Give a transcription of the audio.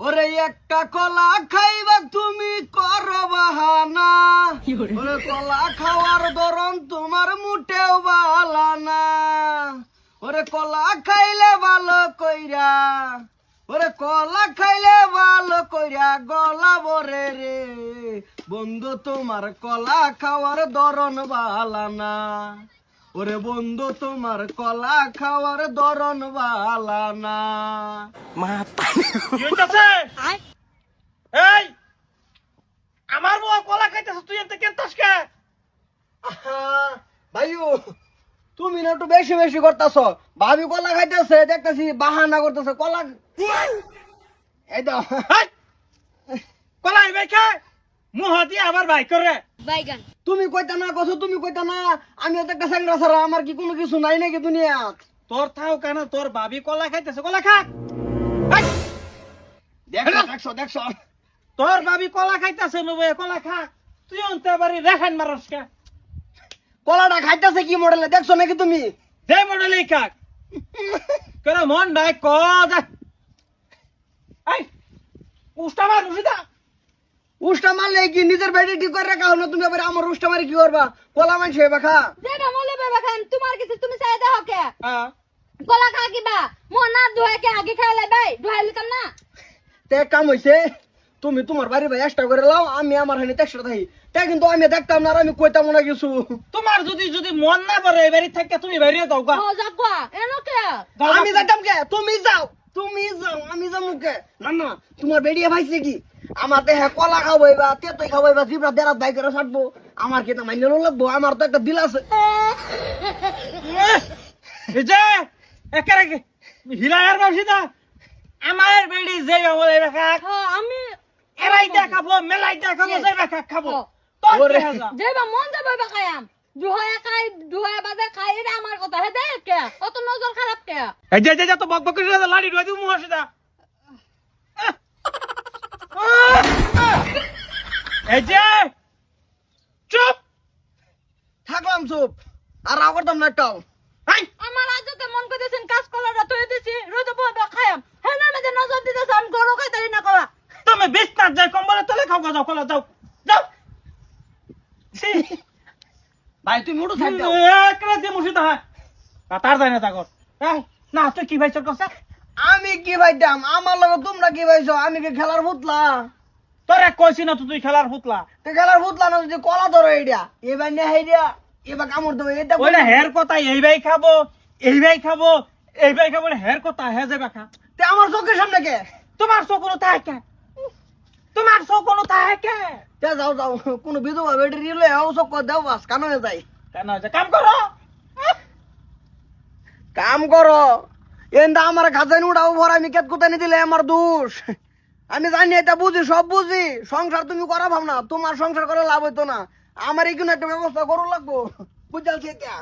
ওরে একটা কলা খাইবা তুমি করো বাহানা, ওরে কলা খাওয়ার ধরন তোমার মুটেও ভালো না। ওরে কলা খাইলে ভালো কইরা, ওরে কলা খাইলে ভালো কইরা গলা বরে রে বন্ধু, তোমার কলা খাওয়ার ধরন ভালো না। ওরে বন্ধু তোমার কলা খাওয়ার ধরন ভালো না। এই আমার বউ কলা খাইতেছ, তুই এতে কেনতাস কে? ভাইও তুমি না একটু বেশি বেশি করতেছ। ভাবি কলা খাইতেছে দেখতেছি বাহানা করতেছে কলা। এই দাও কলা এই ভাই খায় মুহ দিয়ে আবার ভাই করে বাইগান তুমি কইতা না কছো, তুমি কইতা না আমি তো একটা স্যাংরা ছাড়া আমার কি কোনো কিছু নাই নাকি দুনিয়াত? তোর থাও কেন, তোর ভাবি কলা খাইতেছে, কলা খা। দেখছো দেখছো দেখছো তোর ভাবি কলা খাইতেছে নবে, কলা খা। তুই অন্তে বাড়ি রেখান মারস কে? কলাটা খাইতেছে কি মডেলে দেখছো নাকি তুমি? যে মডেলই খাক কেন মন ডাই ক যা। এই উষ্টা মার মুসিদা, উষ্টা মারলে কি নিজের বেডি ঠিক করে রাখা হলো? তুমি আবার আমার উষ্টা মারি কি করবা? কলা মানছে বাখা যেটা মলে বাবা খান তোমার কিছু তুমি চাই দাও কে হ্যাঁ কলা খা কিবা মো না ধোয়া কে আগে খাইলে ভাই ধোয়া লিতাম না। তে কাম হইছে, তুমি তোমার বাড়ি ভাই এক্সট্রা করে লাও, আমি আমার হানি এক্সট্রা থাকি। তে কিন্তু আমি দেখতাম না আর আমি কইতাম না কিছু। তোমার যদি যদি মন না পড়ে এই বাড়ি থেকে তুমি বাইরে যাও গা। ও যাকবা এনো কে আমি যাইতাম কে? তুমি যাও, তুমি যাও, আমি যাবো কে? না না তোমার বেরিয়ে ভাইছে কি আমার দেহে কলা খাওয়াই বা তেতই খাওয়াই বা জিবরা দেরাত বাই করে ছাড়বো, আমার কি তা মাইনে লাগবো? আমার তো একটা দিল আছে। এই যে একারে হিলায়ার বাসিদা আমার বেড়ি যে বলে খাক হ্যাঁ আমি এরাই দেখাবো, মেলাই দেখাবো, যে খাক খাবো। তোর ওরে। কি হাজা? যেবা মন যাবে বা খায়াম ধোয়া খাই ধোয়া বাজে খাই এটা আমার কথা হে দেখ কে অত নজর খারাপ কে এই যে যে তো বক বক করে লাড়ি ডুয়া দিমু হাসিদা। এই যে চুপ থাকলাম চুপ আর রাগ করতাম না একটাও। আই আমার আজকে মন কইতেছেন কাজ কলাটা তুই দিছি রোদে বড় খায়াম হে না মধ্যে নজর দিতেছ আমি গরো খাইতারি না কলা তুমি বিছনার যাই কম্বলের তলে খাও গা, যাও কলা যাও যাও। সি ভাই তুমি উঠো থাক দাও। একরে দি মুসিদা হয় তার যায় না তাগর। এই না তুই কি ভাইছর কসা? আমি কি ভাইতাম? আমার লগে তোমরা কি ভাইছো? আমি কি খেলার পুতলা? তোর এক কইছি না তুই খেলার পুতলা। তো খেলার পুতলা না যদি কলা ধরো এইটা এবার নিয়ে হেইডা এবার কামড় দেবো এটা ওইটা হের কথা এই ভাই খাবো, এই ভাই খাবো, এই ভাই খাবো, হের কথা হে যাবে খা। তে আমার চোখের সামনে কে? তোমার চোখ কোনো থাকে, তোমার চোখ কোনো থাকে। তে যাও যাও কোন বিধবা বেটি নিলে আও চোখ দেও বাস কানো হয়ে যায়। কেন যে কাম করো? কাম করো এন্দা আমার খাজানি উঠাও ভর আমি কেত কোথায় দিলে আমার দোষ। আমি জানি এটা বুঝি, সব বুঝি। সংসার তুমি করা ভাব না, তোমার সংসার করে লাভ হইতো না, আমার এই কোনো একটা ব্যবস্থা করো লাগবো। বুঝালছি এটা।